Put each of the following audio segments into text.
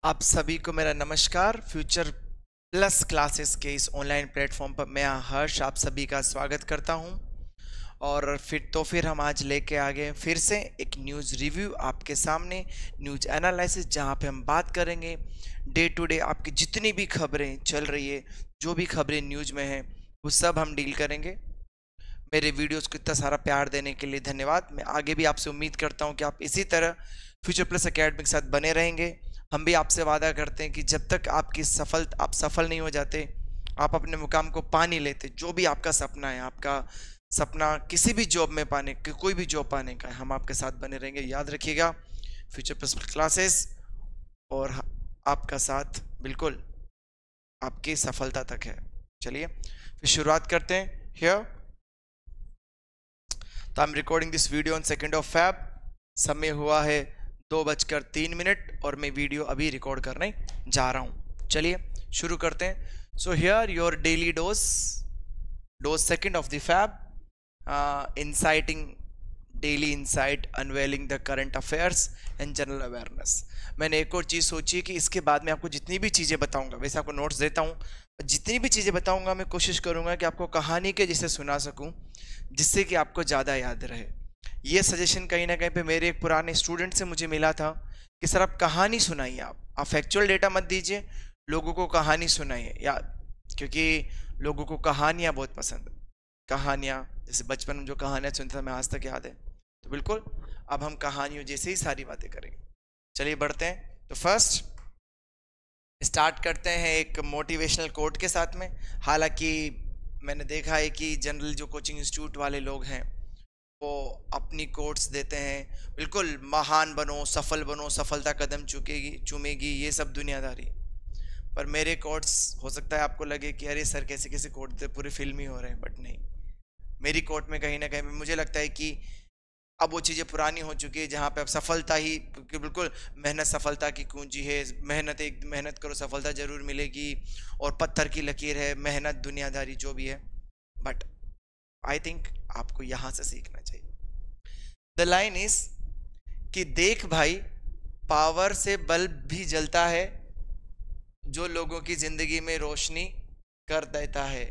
आप सभी को मेरा नमस्कार। फ्यूचर प्लस क्लासेस के इस ऑनलाइन प्लेटफॉर्म पर मैं हर्ष आप सभी का स्वागत करता हूं। और फिर हम आज लेके आ गए फिर से एक न्यूज़ रिव्यू आपके सामने, न्यूज़ एनालिसिस, जहां पे हम बात करेंगे डे टू डे आपकी जितनी भी खबरें चल रही है, जो भी खबरें न्यूज़ में हैं वो सब हम डील करेंगे। मेरे वीडियोस को इतना सारा प्यार देने के लिए धन्यवाद। मैं आगे भी आपसे उम्मीद करता हूं कि आप इसी तरह फ्यूचर प्लस एकेडमी के साथ बने रहेंगे। हम भी आपसे वादा करते हैं कि जब तक आप सफल नहीं हो जाते, आप अपने मुकाम को पा नहीं लेते, जो भी आपका सपना है, आपका सपना किसी भी जॉब में पाने का, कोई भी जॉब पाने का है, हम आपके साथ बने रहेंगे। याद रखिएगा, फ्यूचर प्लस क्लासेस और आपका साथ बिल्कुल आपकी सफलता तक है। चलिए फिर शुरुआत करते हैं। हियर तो I am recording this video on 2 Feb। समय हुआ है 2:03 और मैं वीडियो अभी रिकॉर्ड करने जा रहा हूँ। चलिए शुरू करते हैं। So here your daily dose 2 Feb, inciting daily insight, unveiling the current affairs and general awareness. मैंने एक और चीज़ सोची है कि इसके बाद मैं आपको जितनी भी चीज़ें बताऊंगा, वैसे आपको नोट्स देता हूँ, जितनी भी चीज़ें बताऊंगा मैं कोशिश करूंगा कि आपको कहानी के जैसे सुना सकूं, जिससे कि आपको ज़्यादा याद रहे। ये सजेशन कहीं ना कहीं पे मेरे एक पुराने स्टूडेंट से मुझे मिला था कि सर आप कहानी सुनाइए, आप फैक्चुअल डेटा मत दीजिए, लोगों को कहानी सुनाइए। या क्योंकि लोगों को कहानियाँ बहुत पसंद है। कहानियाँ जैसे बचपन में जो कहानियाँ सुनता था मैं आज तक याद है। तो बिल्कुल अब हम कहानियों जैसे ही सारी बातें करेंगे। चलिए बढ़ते हैं। तो फर्स्ट स्टार्ट करते हैं एक मोटिवेशनल कोट के साथ में। हालांकि मैंने देखा है कि जनरल जो कोचिंग इंस्टीट्यूट वाले लोग हैं वो अपनी कोट्स देते हैं, बिल्कुल महान बनो, सफल बनो, सफलता कदम चूमेगी, ये सब दुनियादारी। पर मेरे कोट्स हो सकता है आपको लगे कि अरे सर कैसे कैसे कोट दे, पूरे फिल्म ही हो रहे हैं, बट नहीं। मेरी कोट में कहीं ना कहीं मुझे लगता है कि अब वो चीज़ें पुरानी हो चुकी है, जहाँ पे अब सफलता ही बिल्कुल, मेहनत सफलता की कुंजी है, मेहनत करो सफलता जरूर मिलेगी, और पत्थर की लकीर है मेहनत, दुनियादारी जो भी है। बट आई थिंक आपको यहाँ से सीखना चाहिए। द लाइन इज कि देख भाई, पावर से बल्ब भी जलता है जो लोगों की जिंदगी में रोशनी कर देता है,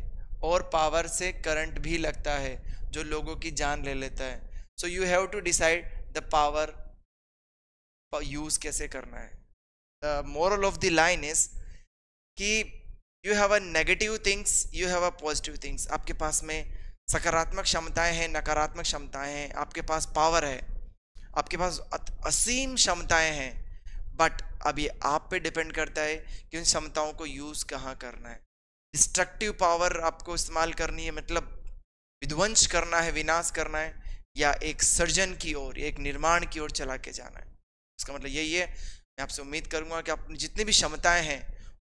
और पावर से करंट भी लगता है जो लोगों की जान ले लेता है। So you have to decide the power use कैसे करना है। The moral of the line is कि you have a negative things, you have a positive things. आपके पास में सकारात्मक क्षमताएं हैं, नकारात्मक क्षमताएं हैं, आपके पास पावर है, आपके पास असीम क्षमताएं हैं। बट अब ये आप पे डिपेंड करता है कि उन क्षमताओं को यूज कहाँ करना है। डिस्ट्रक्टिव पावर आपको इस्तेमाल करनी है, मतलब विध्वंस करना है, विनाश करना है, या एक सर्जन की ओर, एक निर्माण की ओर चला के जाना है। इसका मतलब यही है। मैं आपसे उम्मीद करूंगा कि आप जितनी भी क्षमताएं हैं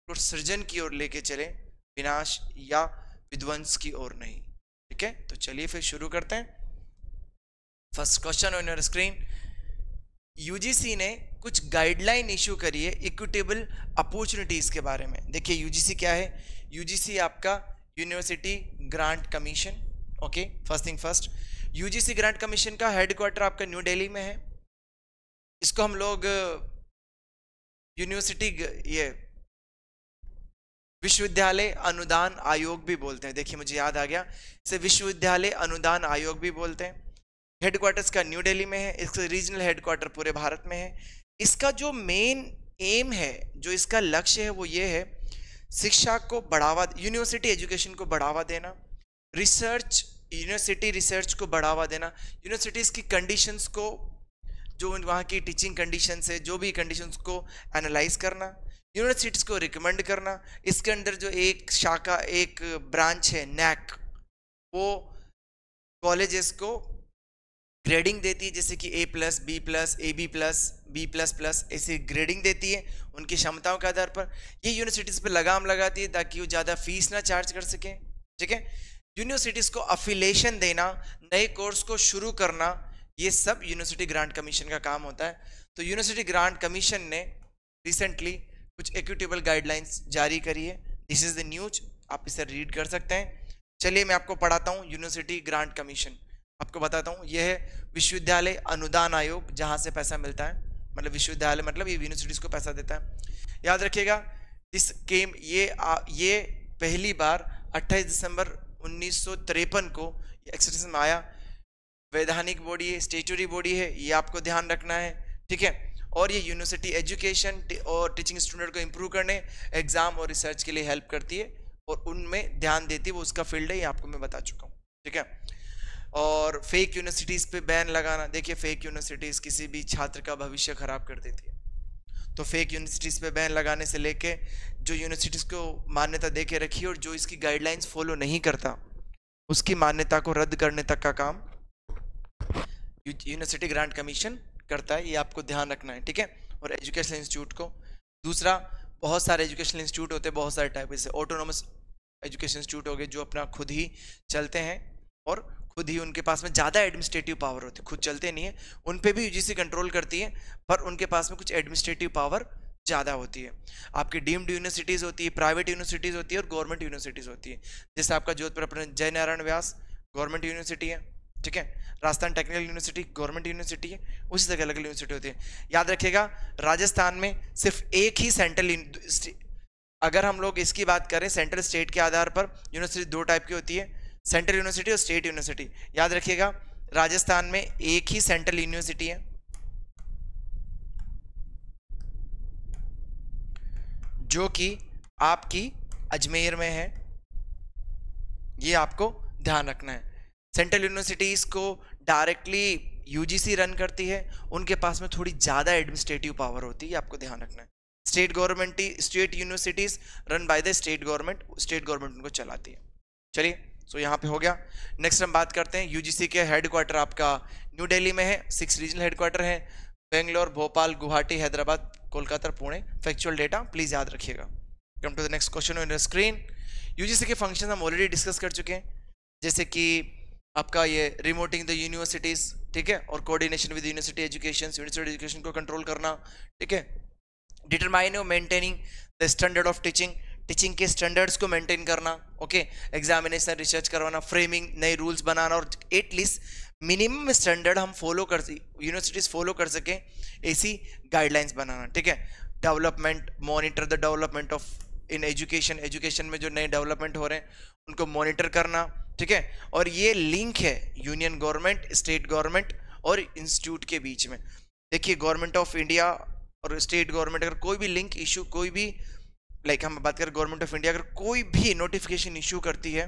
तो सृजन की ओर लेके चले, विनाश या विध्वंस की ओर नहीं। ठीक है, तो चलिए फिर शुरू करते हैं। First question on your screen. UGC ने कुछ गाइडलाइन इशू करी है इक्विटेबल अपॉर्चुनिटीज के बारे में। देखिए यूजीसी क्या है। यूजीसी आपका university grant commission. Okay, first thing first, UGC grant commission का हेडक्वार्टर आपका न्यू दिल्ली में है। इसको हम लोग यूनिवर्सिटी ये विश्वविद्यालय अनुदान आयोग भी बोलते हैं। देखिए मुझे याद आ गया, इसे विश्वविद्यालय अनुदान आयोग भी बोलते हैं। हेडक्वार्टर्स का न्यू दिल्ली में है, इसका रीजनल हेडक्वार्टर पूरे भारत में है। इसका जो मेन एम है, जो इसका लक्ष्य है, वो ये है शिक्षा को बढ़ावा, यूनिवर्सिटी एजुकेशन को बढ़ावा देना, रिसर्च, यूनिवर्सिटी रिसर्च को बढ़ावा देना, यूनिवर्सिटीज की कंडीशंस को, जो वहाँ की टीचिंग कंडीशंस है, जो भी कंडीशंस को एनालाइज करना, यूनिवर्सिटीज को रिकमेंड करना। इसके अंदर जो एक शाखा, एक ब्रांच है नैक, वो कॉलेजेस को ग्रेडिंग देती है, जैसे कि A+, B+, AB+, B++, ऐसी ग्रेडिंग देती है उनकी क्षमताओं के आधार पर। ये यूनिवर्सिटीज पर लगाम लगाती है ताकि वो ज़्यादा फीस ना चार्ज कर सकें। ठीक है, यूनिवर्सिटीज को अफिलिएशन देना, नए कोर्स को शुरू करना, ये सब यूनिवर्सिटी ग्रांट कमीशन का काम होता है। तो यूनिवर्सिटी ग्रांट कमीशन ने रिसेंटली कुछ इक्विटेबल गाइडलाइंस जारी करी है। दिस इज द न्यूज, आप इसे रीड कर सकते हैं। चलिए मैं आपको पढ़ाता हूँ यूनिवर्सिटी ग्रांट कमीशन। आपको बताता हूँ, यह है विश्वविद्यालय अनुदान आयोग, जहाँ से पैसा मिलता है। मतलब विश्वविद्यालय मतलब ये यूनिवर्सिटीज को पैसा देता है। याद रखिएगा ये पहली बार 28 दिसंबर 1953 को एक्सटेंशन में आया। वैधानिक बॉडी है, स्टेचुरी बॉडी है, ये आपको ध्यान रखना है, ठीक है। और ये यूनिवर्सिटी एजुकेशन और टीचिंग स्टूडेंट को इम्प्रूव करने, एग्जाम और रिसर्च के लिए हेल्प करती है और उनमें ध्यान देती है, वो उसका फील्ड है, ये आपको मैं बता चुका हूँ, ठीक है। और फेक यूनिवर्सिटीज पे बैन लगाना, देखिए फेक यूनिवर्सिटीज किसी भी छात्र का भविष्य खराब कर देती है, तो फेक यूनिवर्सिटीज पे बैन लगाने से लेके जो यूनिवर्सिटीज को मान्यता दे के रखी है और जो इसकी गाइडलाइंस फॉलो नहीं करता उसकी मान्यता को रद्द करने तक का काम यूनिवर्सिटी ग्रांट कमीशन करता है, ये आपको ध्यान रखना है, ठीक है। और एजुकेशनल इंस्टीट्यूट को, दूसरा बहुत सारे एजुकेशनल इंस्टीट्यूट होते हैं, बहुत सारे टाइप, जैसे ऑटोनोमस एजुकेशन इंस्टीट्यूट हो गए जो अपना खुद ही चलते हैं और खुद ही उनके पास में ज़्यादा एडमिनिस्ट्रेटिव पावर होती है, खुद चलते नहीं है, उन पे भी यूजीसी कंट्रोल करती है पर उनके पास में कुछ एडमिनिस्ट्रेटिव पावर ज़्यादा होती है। आपकी डीम्ड यूनिवर्सिटीज़ होती है, प्राइवेट यूनिवर्सिटीज़ होती है और गवर्नमेंट यूनिवर्सिटीज़ होती है। जैसे आपका जोधपुर अपने जय नारायण व्यास गवर्नमेंट यूनिवर्सिटी है, ठीक है। Rajasthan technical university government university है, उसी तरह अलग अलग यूनिवर्सिटी होती है। याद रखिएगा राजस्थान में सिर्फ एक ही सेंट्रल, अगर हम लोग इसकी बात करें सेंट्रल स्टेट के आधार पर यूनिवर्सिटी दो टाइप की होती है, सेंट्रल यूनिवर्सिटी और स्टेट यूनिवर्सिटी। याद रखिएगा राजस्थान में एक ही सेंट्रल यूनिवर्सिटी है जो कि आपकी अजमेर में है, ये आपको ध्यान रखना है। सेंट्रल यूनिवर्सिटीज को डायरेक्टली यूजीसी रन करती है, उनके पास में थोड़ी ज़्यादा एडमिनिस्ट्रेटिव पावर होती है, आपको ध्यान रखना है। State universities run by the state government उनको चलाती है। चलिए सो यहाँ पे हो गया। नेक्स्ट हम बात करते हैं यूजीसी के हेडक्वार्टर आपका न्यू दिल्ली में है, 6 रीजनल हेडक्वार्टर है, Bangalore, Bhopal, Guwahati, Hyderabad, Kolkata, Pune. Factual data please याद रखिएगा। Come to the next question on your screen. UGC के फंक्शन हम ऑलरेडी डिस्कस कर चुके हैं, जैसे कि आपका ये रिमोटिंग द यूनिवर्सिटीज, ठीक है, और कोऑर्डिनेशन विद यूनिवर्सिटी एजुकेशन को कंट्रोल करना, ठीक है। डिटरमाइन और maintaining the standard of teaching के स्टैंडर्ड्स को मेंटेन करना, ओके। एग्जामिनेशन, रिसर्च करवाना, फ्रेमिंग, नए रूल्स बनाना और एटलीस्ट मिनिमम स्टैंडर्ड हम यूनिवर्सिटीज फॉलो कर सकें, ऐसी गाइडलाइंस बनाना, ठीक है। Development, monitor the development of in education में जो नए डेवलपमेंट हो रहे हैं उनको मॉनिटर करना, ठीक है। और ये लिंक है यूनियन गवर्नमेंट, स्टेट गवर्नमेंट और इंस्टीट्यूट के बीच में। देखिए गवर्नमेंट ऑफ इंडिया और स्टेट गवर्नमेंट अगर कोई भी लिंक इशू, कोई भी हम बात करें गवर्नमेंट ऑफ इंडिया अगर कोई भी नोटिफिकेशन इशू करती है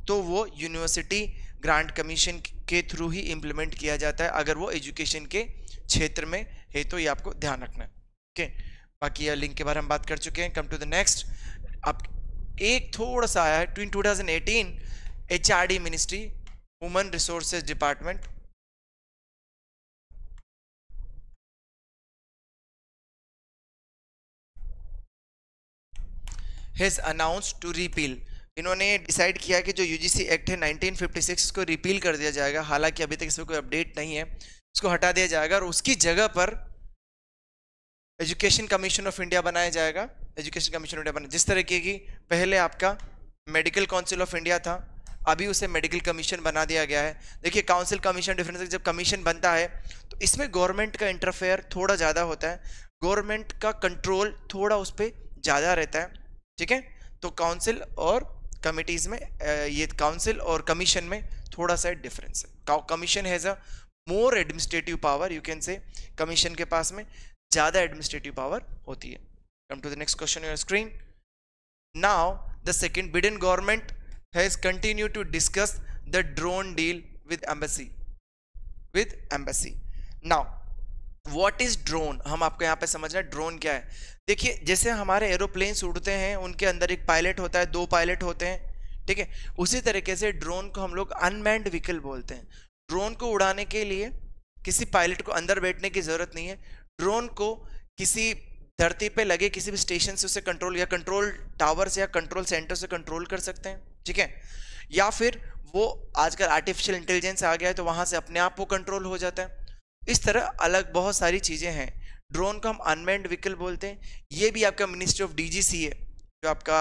तो वो यूनिवर्सिटी ग्रांट कमीशन के थ्रू ही इम्प्लीमेंट किया जाता है, अगर वो एजुकेशन के क्षेत्र में है तो ये आपको ध्यान रखना है, ओके। बाकी ये लिंक के बारे में बात कर चुके हैं। कम टू द नेक्स्ट, अब एक थोड़ा सा आया है 2018 HRD ministry, human resources department, has announced to repeal. इन्होंने डिसाइड किया कि जो यूजीसी एक्ट है 1956 को रिपील कर दिया जाएगा, हालांकि अभी तक इसमें कोई अपडेट नहीं है, इसको हटा दिया जाएगा और उसकी जगह पर एजुकेशन कमीशन ऑफ इंडिया बनाया जाएगा। एजुकेशन कमीशन ऑफ इंडिया बना, जिस तरीके की पहले आपका मेडिकल काउंसिल ऑफ इंडिया था, अभी उसे मेडिकल कमीशन बना दिया गया है। देखिए काउंसिल कमीशन डिफरेंस है, जब कमीशन बनता है तो इसमें गवर्नमेंट का इंटरफेयर थोड़ा ज़्यादा होता है, गवर्नमेंट का कंट्रोल थोड़ा उस पर ज़्यादा रहता है, ठीक है। तो काउंसिल और कमिटीज़ में ये काउंसिल और कमीशन में थोड़ा सा डिफरेंस है। Commission has a more administrative power, you can say commission के पास में ज़्यादा एडमिनिस्ट्रेटिव पावर होती है। Come to the next question on your screen. Now the second Biden government has continued to discuss the drone deal with embassy. Now what is drone, हम आपको यहाँ पे समझना है ड्रोन क्या है। देखिए जैसे हमारे एरोप्लेन्स उड़ते हैं उनके अंदर एक पायलट होता है, 2 पायलट होते हैं, ठीक है, उसी तरीके से ड्रोन को हम लोग अनमैन्ड व्हीकल बोलते हैं। ड्रोन को उड़ाने के लिए किसी पायलट को अंदर बैठने की जरूरत नहीं है, ड्रोन को किसी धरती पे लगे किसी भी स्टेशन से उसे कंट्रोल या कंट्रोल टावर से या कंट्रोल सेंटर से कंट्रोल कर सकते हैं, ठीक है। या फिर वो आजकल आर्टिफिशियल इंटेलिजेंस आ गया है तो वहां से अपने आप वो कंट्रोल हो जाता है। इस तरह अलग बहुत सारी चीजें हैं। ड्रोन को हम अनमैन्ड व्हीकल बोलते हैं। ये भी आपका मिनिस्ट्री ऑफ डीजीसी है, जो आपका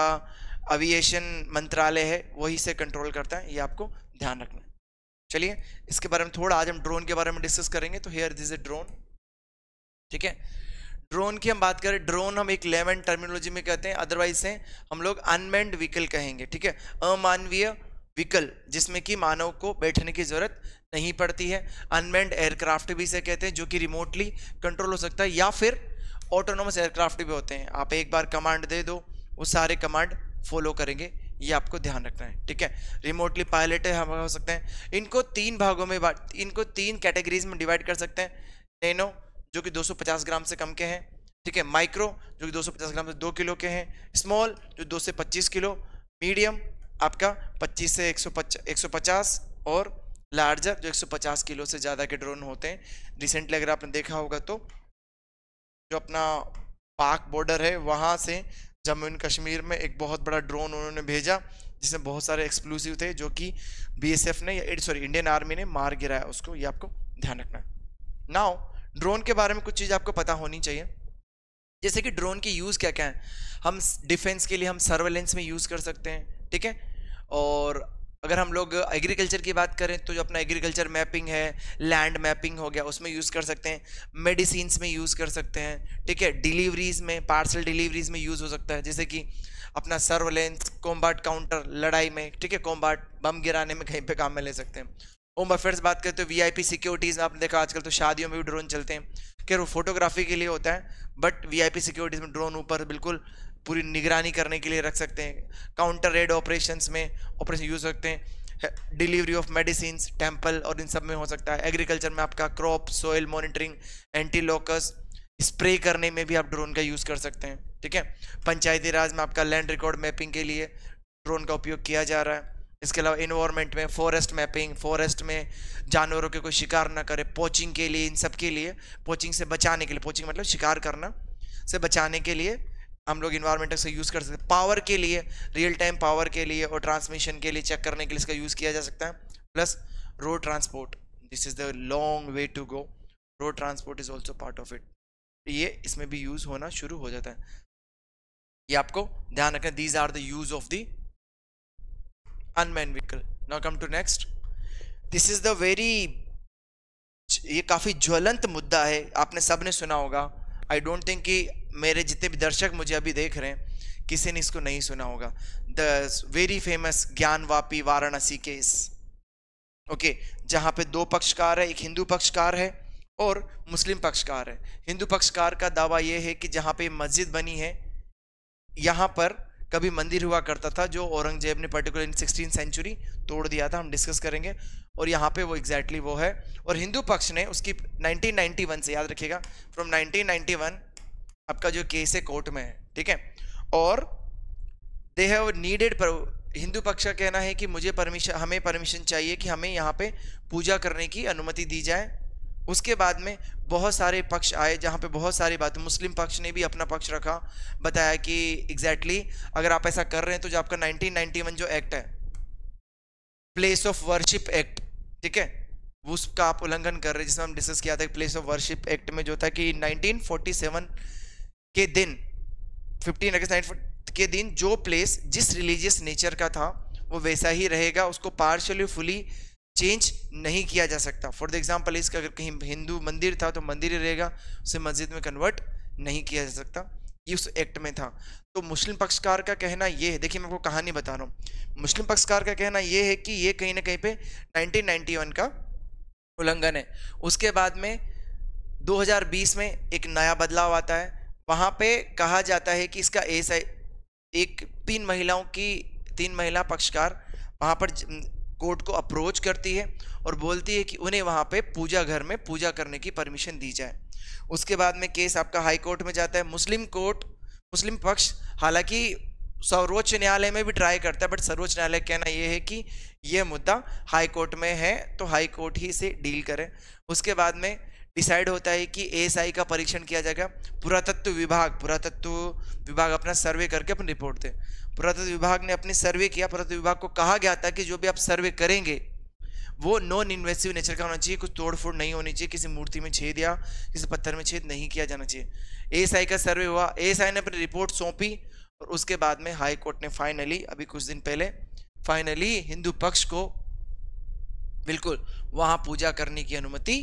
एविएशन मंत्रालय है, वही से कंट्रोल करता है, ये आपको ध्यान रखना है। चलिए इसके बारे में थोड़ा आज हम ड्रोन के बारे में डिस्कस करेंगे। तो here this is a drone, ठीक है। ड्रोन की हम बात करें, ड्रोन हम एक लेमन टर्मिनोलॉजी में कहते हैं, अदरवाइज से हम लोग अनमैन्ड व्हीकल कहेंगे। ठीक है, अमानवीय व्हीकल जिसमें कि मानव को बैठने की जरूरत नहीं पड़ती है। अनमैन्ड एयरक्राफ्ट भी इसे कहते हैं, जो कि रिमोटली कंट्रोल हो सकता है, या फिर ऑटोनोमस एयरक्राफ्ट भी होते हैं। आप एक बार कमांड दे दो, वो सारे कमांड फॉलो करेंगे, ये आपको ध्यान रखना है। ठीक है, रिमोटली पायलट हम हो सकते हैं। इनको तीन भागों में इनको तीन कैटेगरीज में डिवाइड कर सकते हैं। नैनो जो कि 250 ग्राम से कम के हैं। ठीक है, माइक्रो जो कि 250 ग्राम से 2 किलो के हैं। स्मॉल जो 2 से 25 किलो। मीडियम आपका 25 से 150 और लार्जर जो 150 किलो से ज़्यादा के ड्रोन होते हैं। रिसेंटली अगर आपने देखा होगा तो जो अपना पाक बॉर्डर है वहाँ से जम्मू एंड कश्मीर में एक बहुत बड़ा ड्रोन उन्होंने भेजा, जिसमें बहुत सारे एक्सप्लोसिव थे, जो कि BSF ने इंडियन आर्मी ने मार गिराया उसको। ये आपको ध्यान रखना है। नाउ ड्रोन के बारे में कुछ चीज़ आपको पता होनी चाहिए, जैसे कि ड्रोन की यूज़ क्या क्या है। हम डिफेंस के लिए हम सर्वेलेंस में यूज़ कर सकते हैं। ठीक है, और अगर हम लोग एग्रीकल्चर की बात करें तो जो अपना एग्रीकल्चर मैपिंग है, लैंड मैपिंग हो गया, उसमें यूज़ कर सकते हैं। मेडिसिन्स में यूज़ कर सकते हैं। ठीक है, डिलीवरीज में, पार्सल डिलीवरीज में यूज़ हो सकता है, जैसे कि अपना सर्वेलेंस, कॉम्बाट काउंटर, लड़ाई में, ठीक है, कॉम्बाट बम गिराने में कहीं पे काम में ले सकते हैं। होम अफेयर्स बात करते हो, VIP सिक्योरिटीज़ में आपने देखा आजकल तो शादियों में भी ड्रोन चलते हैं। खैर वो फोटोग्राफी के लिए होता है, बट VIP सिक्योरिटीज़ में ड्रोन ऊपर बिल्कुल पूरी निगरानी करने के लिए रख सकते हैं। काउंटर रेड ऑपरेशंस में ऑपरेशन यूज सकते हैं। डिलीवरी ऑफ मेडिसिन, टेम्पल और इन सब में हो सकता है। एग्रीकल्चर में आपका crop soil monitoring, anti locus, spray करने में भी आप ड्रोन का यूज़ कर सकते हैं। ठीक है, पंचायती राज में आपका लैंड रिकॉर्ड मैपिंग के लिए ड्रोन का उपयोग किया जा रहा है। इसके अलावा इन्वायरमेंट में फॉरेस्ट मैपिंग, फॉरेस्ट में जानवरों के कोई शिकार ना करे, पोचिंग के लिए, इन सब के लिए, पोचिंग से बचाने के लिए, पोचिंग मतलब शिकार करना से बचाने के लिए हम लोग इन्वायरमेंट से यूज़ कर सकते हैं। पावर के लिए, रियल टाइम पावर के लिए और ट्रांसमिशन के लिए चेक करने के लिए इसका यूज़ किया जा सकता है। Plus road transport, this is the long way to go, road transport is also part of it. ये इसमें भी यूज़ होना शुरू हो जाता है, ये आपको ध्यान रखना। These are the use of the unmanned vehicle. Now come to next, this is the very, ये काफ़ी ज्वलंत मुद्दा है, आपने सब ने सुना होगा। आई डोंट थिंक कि मेरे जितने भी दर्शक मुझे अभी देख रहे हैं किसी ने इसको नहीं सुना होगा। The very famous Gyanvapi Varanasi case. Okay, जहाँ पे दो पक्षकार है, एक हिंदू पक्षकार है और मुस्लिम पक्षकार है। हिंदू पक्षकार का दावा यह है कि जहाँ पे मस्जिद बनी है, यहाँ पर कभी मंदिर हुआ करता था जो औरंगजेब ने पर्टिकुलर इन 16th सेंचुरी तोड़ दिया था, हम डिस्कस करेंगे, और यहाँ पे वो एग्जैक्टली वो है। और हिंदू पक्ष ने उसकी 1991 से, याद रखिएगा, फ्रॉम 1991 आपका जो केस है कोर्ट में है। ठीक है, और दे हैव नीडेड, हिंदू पक्ष का कहना है कि हमें परमिशन चाहिए कि हमें यहाँ पे पूजा करने की अनुमति दी जाए। उसके बाद में बहुत सारे पक्ष आए जहाँ पे बहुत सारी बातें, मुस्लिम पक्ष ने भी अपना पक्ष रखा, बताया कि एग्जैक्टली अगर आप ऐसा कर रहे हैं तो जो आपका 1991 जो एक्ट है, प्लेस ऑफ वर्शिप एक्ट, ठीक है, उसका आप उल्लंघन कर रहे हैं, जिसमें हम डिस्कस किया था। प्लेस ऑफ वर्शिप एक्ट में जो था कि 1947 के दिन, 15 अगस्त के दिन, जो प्लेस जिस रिलीजियस नेचर का था वो वैसा ही रहेगा, उसको पार्शियली फुली चेंज नहीं किया जा सकता। फॉर द एग्जाम्पल, इसका अगर कहीं हिंदू मंदिर था तो मंदिर ही रहेगा, उसे मस्जिद में कन्वर्ट नहीं किया जा सकता, ये उस एक्ट में था। तो मुस्लिम पक्षकार का कहना ये है, देखिए मैं आपको कहानी बता रहा हूँ, मुस्लिम पक्षकार का कहना ये है कि ये कहीं ना कहीं पे 1991 का उल्लंघन है। उसके बाद में 2020 में एक नया बदलाव आता है, वहाँ पे कहा जाता है कि इसका ऐसा एक 3 महिला पक्षकार वहाँ पर कोर्ट को अप्रोच करती है और बोलती है कि उन्हें वहाँ पे पूजा घर में पूजा करने की परमिशन दी जाए। उसके बाद में केस आपका हाई कोर्ट में जाता है। मुस्लिम पक्ष हालांकि सर्वोच्च न्यायालय में भी ट्राई करता है, बट सर्वोच्च न्यायालय कहना यह है कि यह मुद्दा हाई कोर्ट में है तो हाई कोर्ट ही से डील करें। उसके बाद में डिसाइड होता है कि ASI का परीक्षण किया जाएगा। पुरातत्व विभाग अपना सर्वे करके अपनी रिपोर्ट दे। पुरातत्व विभाग ने अपनी सर्वे किया। पुरातत्व विभाग को कहा गया था कि जो भी आप सर्वे करेंगे वो नॉन इन्वेसिव नेचर का होना चाहिए, कुछ तोड़फोड़ नहीं होनी चाहिए, किसी मूर्ति में छेद या किसी पत्थर में छेद नहीं किया जाना चाहिए। ASI का सर्वे हुआ, ASI ने अपनी रिपोर्ट सौंपी और उसके बाद में हाई कोर्ट ने फाइनली, अभी कुछ दिन पहले फाइनली हिंदू पक्ष को बिल्कुल वहां पूजा करने की अनुमति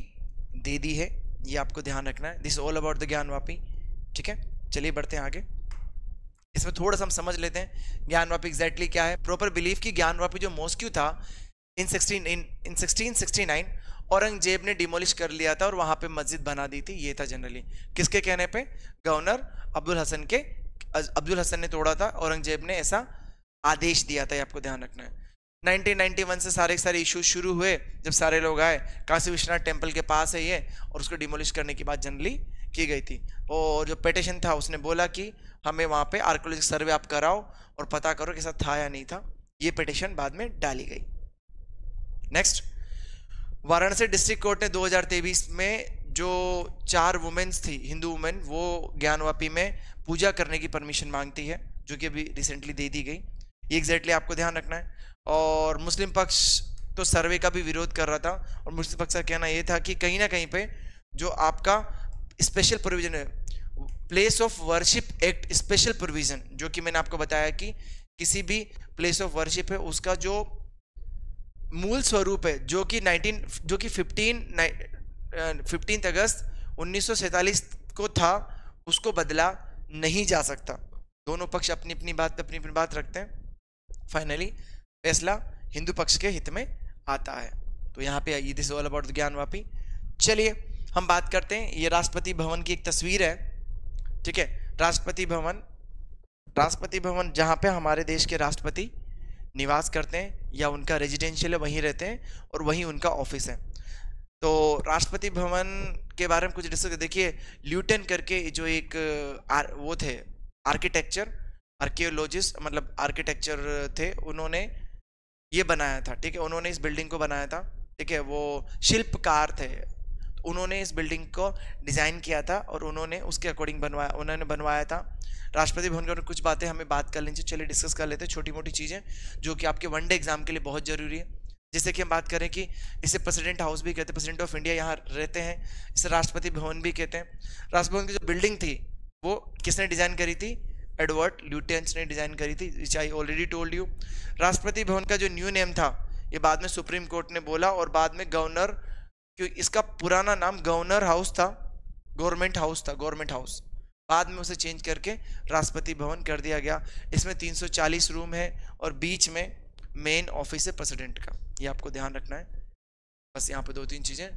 दे दी है। ये आपको ध्यान रखना है। This all about the Gyanvapi. ठीक है, चलिए बढ़ते हैं आगे। इसमें थोड़ा सा हम समझ लेते हैं ज्ञानवापी एग्जैक्टली क्या है। प्रॉपर बिलीफ की ज्ञानवापी जो मॉस्क्यू था इन 1669 औरंगजेब ने डिमोलिश कर लिया था और वहां पे मस्जिद बना दी थी। ये था जनरली किसके कहने पे? गवर्नर अब्दुल हसन ने तोड़ा था, औरंगजेब ने ऐसा आदेश दिया था, ये आपको ध्यान रखना है। 1991 से सारे इश्यूज शुरू हुए जब सारे लोग आए, काशी विश्वनाथ टेम्पल के पास है ये, और उसको डिमोलिश करने की बात जनरली की गई थी। और जो पिटीशन था उसने बोला कि हमें वहां पे आर्कियोलॉजिकल सर्वे आप कराओ और पता करो कि ऐसा था या नहीं था। ये पिटीशन बाद में डाली गई। नेक्स्ट, वाराणसी डिस्ट्रिक्ट कोर्ट ने 2023 में जो 4 वुमेन्स थी, हिंदू वुमेन, वो ज्ञानवापी में पूजा करने की परमिशन मांगती है, जो कि अभी रिसेंटली दे दी गई। ये एग्जैक्टली आपको ध्यान रखना है। और मुस्लिम पक्ष तो सर्वे का भी विरोध कर रहा था, और मुस्लिम पक्ष का कहना ये था कि कहीं ना कहीं पे जो आपका स्पेशल प्रोविजन है, place of worship act special provision, जो कि मैंने आपको बताया कि किसी भी प्लेस ऑफ वर्शिप है उसका जो मूल स्वरूप है, जो कि 15 अगस्त 1947 को था, उसको बदला नहीं जा सकता। दोनों पक्ष अपनी अपनी बात रखते हैं। फाइनली फैसला हिंदू पक्ष के हित में आता है। तो यहाँ पे ये this all about the Gyanvapi. चलिए हम बात करते हैं, ये राष्ट्रपति भवन की एक तस्वीर है। ठीक है, राष्ट्रपति भवन जहाँ पे हमारे देश के राष्ट्रपति निवास करते हैं या उनका रेजिडेंशियल है, वहीं रहते हैं और वहीं उनका ऑफिस है। तो राष्ट्रपति भवन के बारे में कुछ डिस्कस। देखिए, ल्यूटन करके जो एक वो थे आर्कियोलॉजिस्ट, मतलब आर्किटेक्चर थे, उन्होंने ये बनाया था। ठीक है, उन्होंने इस बिल्डिंग को बनाया था। ठीक है, वो शिल्पकार थे, तो उन्होंने इस बिल्डिंग को डिजाइन किया था और उन्होंने उसके अकॉर्डिंग बनवाया था। राष्ट्रपति भवन के कुछ बातें हमें बात कर लेंगे, चलिए डिस्कस कर लेते हैं, छोटी मोटी चीजें जो कि आपके वनडे एग्जाम के लिए बहुत जरूरी है। जैसे कि हम बात करें कि इसे प्रेसिडेंट हाउस भी कहते हैं, प्रेसिडेंट ऑफ इंडिया यहाँ रहते हैं, इसे राष्ट्रपति भवन भी कहते हैं। राष्ट्रपति भवन की जो बिल्डिंग थी वो किसने डिजाइन करी थी? एडवर्ड ल्यूटेंस ने डिजाइन करी थी, विच I already told you. Rashtrapati Bhavan का जो न्यू नेम था, ये बाद में सुप्रीम कोर्ट ने बोला, और बाद में गवर्नर, क्यों इसका पुराना नाम गवर्नर हाउस था, गवर्नमेंट हाउस, बाद में उसे चेंज करके राष्ट्रपति भवन कर दिया गया। इसमें 340 रूम है और बीच में मेन ऑफिस है प्रेसिडेंट का, ये आपको ध्यान रखना है। बस यहाँ पे 2-3 चीजें।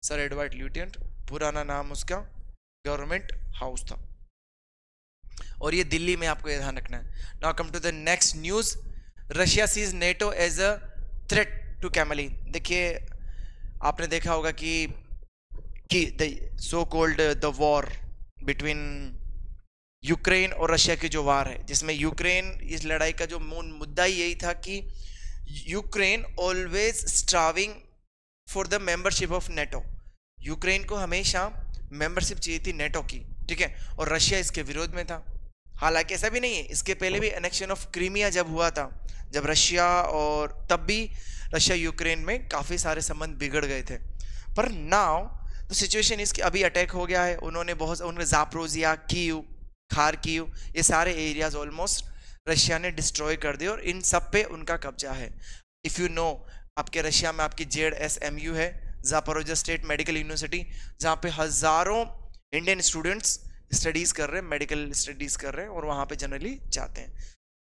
सर एडवर्ड ल्यूटेंट, पुराना नाम उसका गवर्नमेंट हाउस था, और ये दिल्ली में, आपको ध्यान रखना है। Now come to the next news. Russia sees NATO as a threat to Kremlin. देखिए, आपने देखा होगा कि the so called the war between Ukraine और रशिया की जो वार है, जिसमें यूक्रेन, इस लड़ाई का जो मुद्दा यही था कि Ukraine always striving for the membership of NATO. Ukraine को हमेशा मेंबरशिप चाहिए थी नेटो की। ठीक है, और रशिया इसके विरोध में था। हालांकि ऐसा भी नहीं है, इसके पहले भी एनेक्शन ऑफ क्रीमिया जब हुआ था, जब रशिया, और तब भी रशिया यूक्रेन में काफी सारे संबंध बिगड़ गए थे। पर नाउ तो सिचुएशन इसकी, अभी अटैक हो गया है, उन्होंने जापोरिजिया, कीव, खारकीव, ये सारे एरियाज ऑलमोस्ट रशिया ने डिस्ट्रॉय कर दिए और इन सब पे उनका कब्जा है। इफ यू नो, आपके रशिया में आपकी ZSMU है, जापोरिजिया स्टेट मेडिकल यूनिवर्सिटी, जहाँ पे हजारों इंडियन स्टूडेंट्स स्टडीज कर रहे हैं, मेडिकल स्टडीज कर रहे हैं, और वहाँ पे जनरली जाते हैं।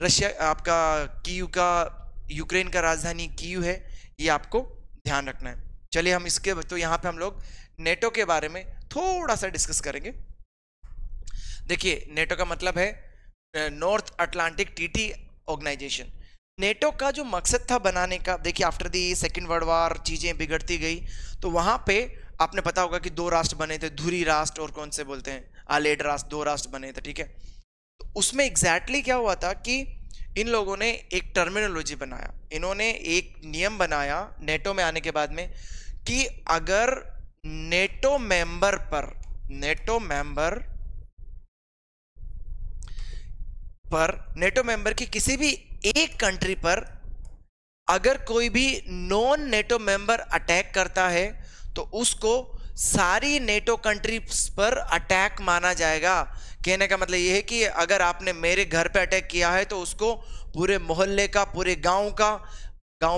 रशिया, आपका कीव का, यूक्रेन का राजधानी कीव है, ये आपको ध्यान रखना है। चलिए हम इसके, तो यहाँ पे हम लोग नेटो के बारे में थोड़ा सा डिस्कस करेंगे। देखिए, नेटो का मतलब है North Atlantic Treaty Organization. NATO का जो मकसद था बनाने का, देखिए after the second world war चीजें बिगड़ती गई, तो वहां पे आपने पता होगा कि 2 राष्ट्र बने थे, धुरी राष्ट्र और कौन से बोलते हैं, आलेड राष्ट्र, 2 राष्ट्र बने थे। ठीक है, तो उसमें एग्जैक्टली क्या हुआ था कि इन लोगों ने एक टर्मिनोलॉजी बनाया, इन्होंने एक नियम बनाया नेटो में आने के बाद में, कि अगर नेटो मेंबर की किसी भी एक कंट्री पर अगर कोई भी नॉन नेटो मेंबर अटैक करता है, तो उसको सारी नेटो कंट्रीज पर अटैक माना जाएगा। कहने का मतलब यह है कि अगर आपने मेरे घर पे अटैक किया है, तो उसको पूरे मोहल्ले का, पूरे गांव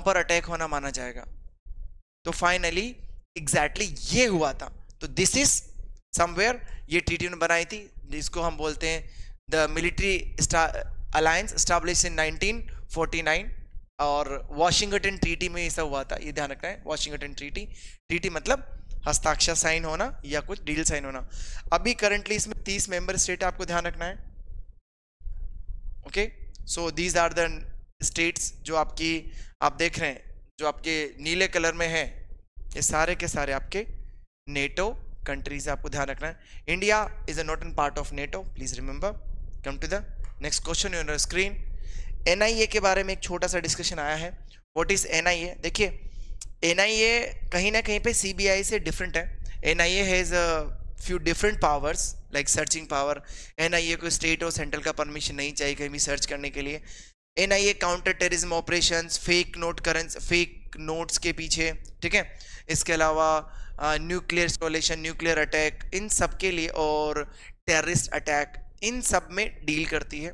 पर अटैक होना माना जाएगा। तो फाइनली एग्जैक्टली ये हुआ था। तो दिस इज समवेयर ये ट्रीटी उन्होंने बनाई थी, जिसको हम बोलते हैं the military alliance establish in 1949, और वॉशिंगटन ट्रीटी में ऐसा हुआ था, ये ध्यान रखना है। वॉशिंगटन ट्रीटी, ट्रीटी मतलब हस्ताक्षर साइन होना या कुछ डील साइन होना। अभी करंटली इसमें 30 मेंबर स्टेट आपको ध्यान रखना है। Okay, so these are the states जो आपकी आप देख रहे हैं, जो आपके नीले कलर में है, ये सारे के सारे आपके नेटो कंट्रीज, आपको ध्यान रखना है। India is a not an part of NATO, please remember. Come to the next question on your screen. NIA के बारे में एक छोटा सा डिस्कशन आया है। What is NIA? देखिए, एनआईए कहीं ना कहीं पे सीबीआई से डिफरेंट है। NIA has few different powers like searching power. NIA को स्टेट और सेंट्रल का परमिशन नहीं चाहिए कहीं भी सर्च करने के लिए। NIA counter terrorism operations, fake note currency, fake notes के पीछे, ठीक है, इसके अलावा न्यूक्लियर इंस्टॉलेशन, न्यूक्लियर अटैक, इन सब के लिए, और टेररिस्ट अटैक, इन सब में डील करती है।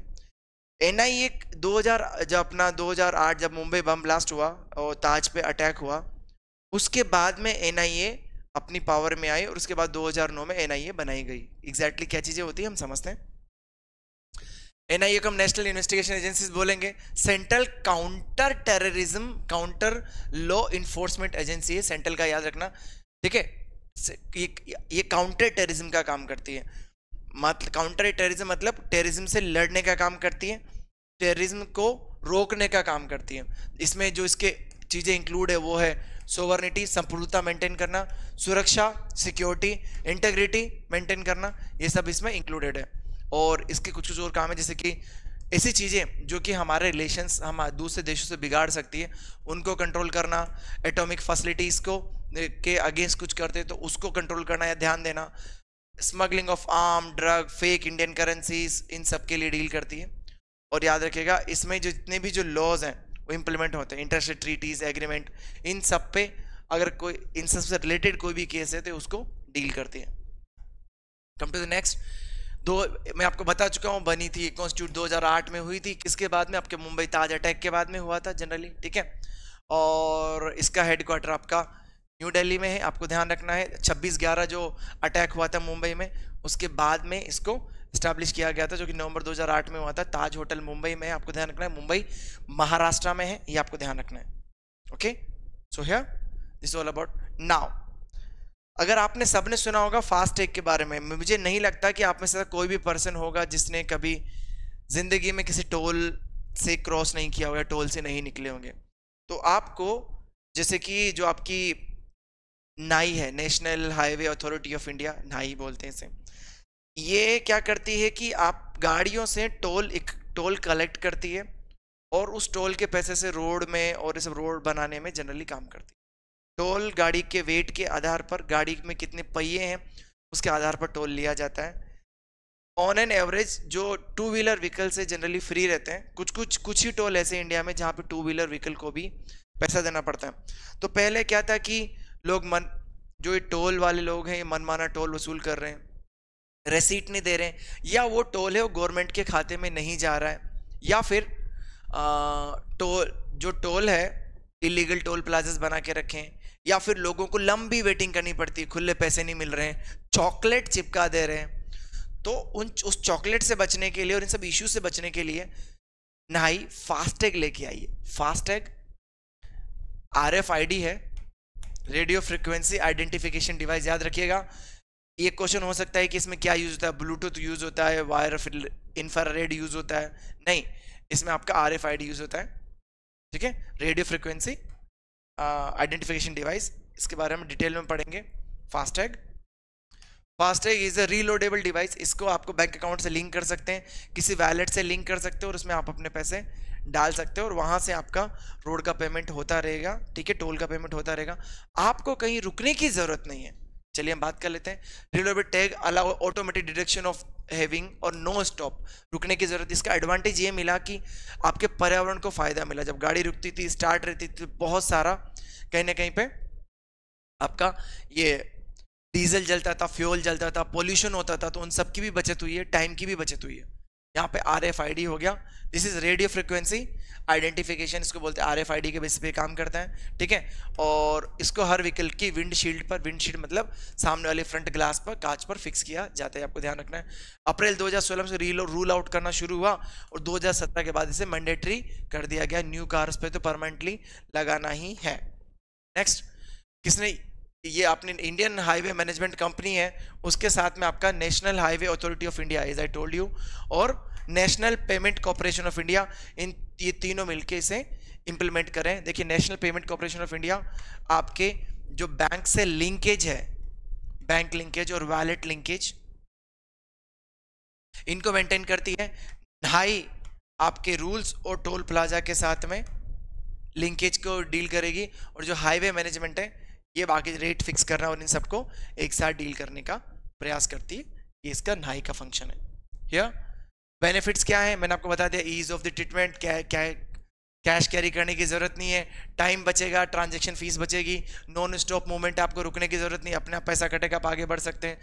एनआईए 2008 जब मुंबई बम ब्लास्ट हुआ और ताज पे अटैक हुआ, उसके बाद में एनआईए अपनी पावर में आई, और उसके बाद 2009 में एनआईए बनाई गई। एग्जैक्टली क्या चीजें होती है हम समझते हैं। एनआईए को हम नेशनल इन्वेस्टिगेशन एजेंसीज बोलेंगे। Central counter terrorism, counter law enforcement agency है सेंट्रल का, याद रखना, ठीक है। ये काउंटर टेररिज्म का काम करती है। मतलब काउंटर टेररिज्म मतलब टेररिज्म से लड़ने का काम करती है, टेररिज्म को रोकने का काम करती है। इसमें जो इसके चीजें इंक्लूड है वो है सोवर्निटी, संपूर्णता मेंटेन करना, सुरक्षा, सिक्योरिटी, इंटेग्रिटी मेंटेन करना, ये सब इसमें इंक्लूडेड है। और इसके कुछ कुछ और काम है, जैसे कि ऐसी चीजें जो कि हमारे रिलेशंस हम दूसरे देशों से बिगाड़ सकती है, उनको कंट्रोल करना, एटॉमिक फैसिलिटीज को के अगेंस्ट कुछ करते तो उसको कंट्रोल करना या ध्यान देना, smuggling of arm, drug, fake Indian currencies, इन सब के लिए डील करती है। और याद रखिएगा, इसमें जो जितने भी जो लॉज हैं वो इम्प्लीमेंट होते हैं, इंटरनेशनल ट्रीटीज, एग्रीमेंट, इन सब पे अगर कोई इन सब से रिलेटेड कोई भी केस है तो उसको डील करती है। Come to the next. मैं आपको बता चुका हूँ, बनी थी कॉन्स्टिट्यूट 2008 में हुई थी, किसके बाद में? आपके मुंबई ताज अटैक के बाद में हुआ था जनरली, ठीक है। और इसका हेडक्वार्टर आपका न्यू दिल्ली में है, आपको ध्यान रखना है। 26/11 जो अटैक हुआ था मुंबई में, उसके बाद में इसको स्टैब्लिश किया गया था, जो कि नवंबर 2008 में हुआ था। ताज होटल मुंबई में है, आपको ध्यान रखना है। मुंबई महाराष्ट्र में है, ये आपको ध्यान रखना है। Okay, so here this all about now. अगर आपने सबने सुना होगा फास्ट टैग के बारे में, मुझे नहीं लगता कि आप में से कोई भी पर्सन होगा जिसने कभी जिंदगी में किसी टोल से क्रॉस नहीं किया होगा, टोल से नहीं निकले होंगे। तो आपको, जैसे कि जो आपकी नाई है, national highway authority of India, नाई बोलते हैं इसे, ये क्या करती है कि आप गाड़ियों से टोल कलेक्ट करती है, और उस टोल के पैसे से रोड में और इस रोड बनाने में जनरली काम करती है। टोल गाड़ी के वेट के आधार पर, गाड़ी में कितने पहिए हैं उसके आधार पर टोल लिया जाता है। ऑन एन एवरेज जो 2 व्हीलर व्हीकल से जनरली फ्री रहते हैं, कुछ ही टोल ऐसे इंडिया में जहाँ पे 2 व्हीलर व्हीकल को भी पैसा देना पड़ता है। तो पहले क्या था कि लोग जो ये टोल वाले लोग हैं, ये मनमाना टोल वसूल कर रहे हैं, रेसीट नहीं दे रहे हैं, या वो टोल है वो गवर्नमेंट के खाते में नहीं जा रहा है, या फिर टोल है इलीगल टोल प्लाजास बना के रखे हैं, या फिर लोगों को लंबी वेटिंग करनी पड़ती है, खुले पैसे नहीं मिल रहे हैं, चॉकलेट चिपका दे रहे हैं। तो उस चॉकलेट से बचने के लिए और इन सब इश्यू से बचने के लिए नाई फास्टैग लेके आई है। फास्टैग RFID है, रेडियो फ्रिक्वेंसी आइडेंटिफिकेशन डिवाइस, याद रखिएगा। ये क्वेश्चन हो सकता है कि इसमें क्या यूज होता है, ब्लूटूथ यूज होता है, वायर इंफ्रारेड यूज होता है? नहीं, इसमें आपका RFID यूज होता है, ठीक है, रेडियो फ्रिक्वेंसी आइडेंटिफिकेशन डिवाइस। इसके बारे में डिटेल में पढ़ेंगे। फास्टैग इज अ रीलोडेबल डिवाइस, इसको आपको बैंक अकाउंट से लिंक कर सकते हैं, किसी वैलेट से लिंक कर सकते हो, और उसमें आप अपने पैसे डाल सकते हो, और वहां से आपका रोड का पेमेंट होता रहेगा, ठीक है, टोल का पेमेंट होता रहेगा, आपको कहीं रुकने की जरूरत नहीं है। चलिए हम बात कर लेते हैं। Reloadable tag allow automatic deduction of having और नो स्टॉप, रुकने की जरूरत। इसका एडवांटेज ये मिला कि आपके पर्यावरण को फायदा मिला। जब गाड़ी रुकती थी, स्टार्ट रहती थी, बहुत सारा कहीं ना कहीं पे आपका ये डीजल जलता था, फ्यूल जलता था, पोल्यूशन होता था, तो उन सब की भी बचत हुई है, टाइम की भी बचत हुई है। यहाँ पे RFID हो गया, this is radio frequency identification, इसको बोलते हैं, RFID के बेस पे काम करता है, ठीक है। और इसको हर व्हीकल की विंडशील्ड पर, विंडशील्ड मतलब सामने वाले फ्रंट ग्लास पर, कांच पर फिक्स किया जाता है, आपको ध्यान रखना है। अप्रैल 2016 से रूल आउट करना शुरू हुआ और 2017 के बाद इसे मैंडेटरी कर दिया गया, न्यू कार्स पे तो परमानेंटली लगाना ही है। नेक्स्ट, किसने ये अपनी इंडियन हाईवे मैनेजमेंट कंपनी है, उसके साथ में आपका national highway authority of India, as I told you, और national payment corporation of India, इन ये तीनों मिलके इसे इंप्लीमेंट करें। देखिए national payment corporation of India आपके जो बैंक से लिंकेज है, बैंक लिंकेज और वैलेट लिंकेज, इनको मेंटेन करती है। ढाई आपके रूल्स और टोल प्लाजा के साथ में लिंकेज को डील करेगी, और जो हाईवे मैनेजमेंट है ये बाकी रेट फिक्स करना और इन सबको एक साथ डील करने का प्रयास करती है, ये इसका न्हाई का फंक्शन है। हियर बेनिफिट्स क्या है, मैंने आपको बता दिया, ease of the treatment, cash carry करने की जरूरत नहीं है, टाइम बचेगा, ट्रांजैक्शन फीस बचेगी, नॉन स्टॉप मूवमेंट, आपको रुकने की जरूरत नहीं, अपने आप पैसा कटेगा, आप आगे बढ़ सकते हैं।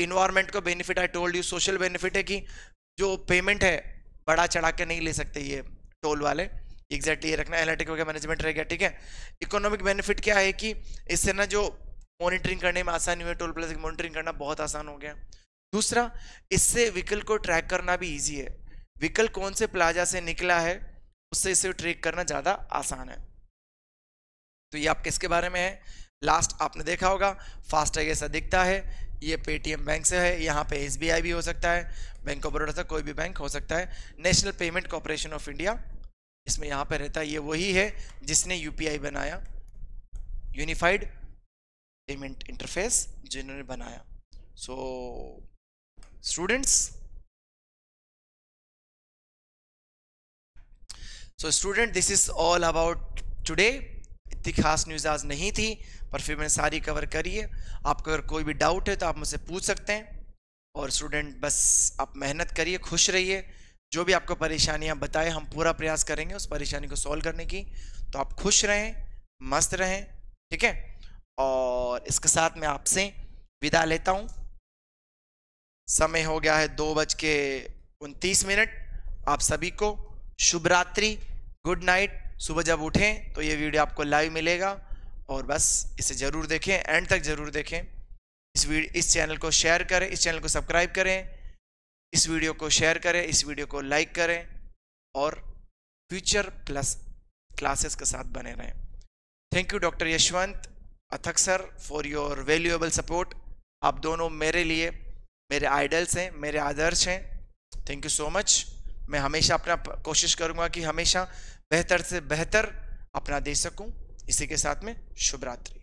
इन्वायरमेंट को benefit, I told you, social benefit है कि जो पेमेंट है बड़ा चढ़ा के नहीं ले सकते ये टोल वाले, एग्जैक्टली ये रखना, एनालिटिक वगैरह मैनेजमेंट रह गया, ठीक है। इकोनॉमिक बेनिफिट क्या है कि इससे ना जो मॉनिटरिंग करने में आसानी हुई, टोल प्लाजा की मॉनिटरिंग करना बहुत आसान हो गया। दूसरा, इससे व्हीकल को ट्रैक करना भी इजी है, व्हीकल कौन से प्लाजा से निकला है उससे इसे ट्रैक करना ज़्यादा आसान है। तो ये आप किसके बारे में है, लास्ट आपने देखा होगा, फास्टैग ऐसा दिखता है, ये पेटीएम बैंक से है, यहाँ पे SBI भी हो सकता है, बैंक ऑफ बड़ौदा से कोई भी बैंक हो सकता है। National payment corporation of India इसमें यहाँ पे रहता है, ये वही है जिसने UPI बनाया, यूनिफाइड पेमेंट इंटरफेस जिन्होंने बनाया। So student this is all about today. इतनी खास न्यूज़ आज नहीं थी, पर फिर मैंने सारी कवर करी है। आपको अगर कोई भी डाउट है तो आप मुझसे पूछ सकते हैं। और स्टूडेंट बस आप मेहनत करिए, खुश रहिए, जो भी आपको परेशानियां बताए हम पूरा प्रयास करेंगे उस परेशानी को सॉल्व करने की। तो आप खुश रहें, मस्त रहें, ठीक है। और इसके साथ मैं आपसे विदा लेता हूं, समय हो गया है 2:29। आप सभी को शुभ रात्रि, गुड नाइट। सुबह जब उठें तो ये वीडियो आपको लाइव मिलेगा, और बस इसे ज़रूर देखें, एंड तक ज़रूर देखें। इस चैनल को शेयर करें, इस चैनल को सब्सक्राइब करें, इस वीडियो को शेयर करें, इस वीडियो को लाइक करें, और फ्यूचर प्लस क्लासेस के साथ बने रहें। थैंक यू डॉक्टर यशवंत अथक sir for your valuable support. आप दोनों मेरे लिए मेरे आइडल्स हैं, मेरे आदर्श हैं। Thank you so much. मैं हमेशा अपना कोशिश करूंगा कि हमेशा बेहतर से बेहतर अपना दे सकूं। इसी के साथ में शुभ रात्रि।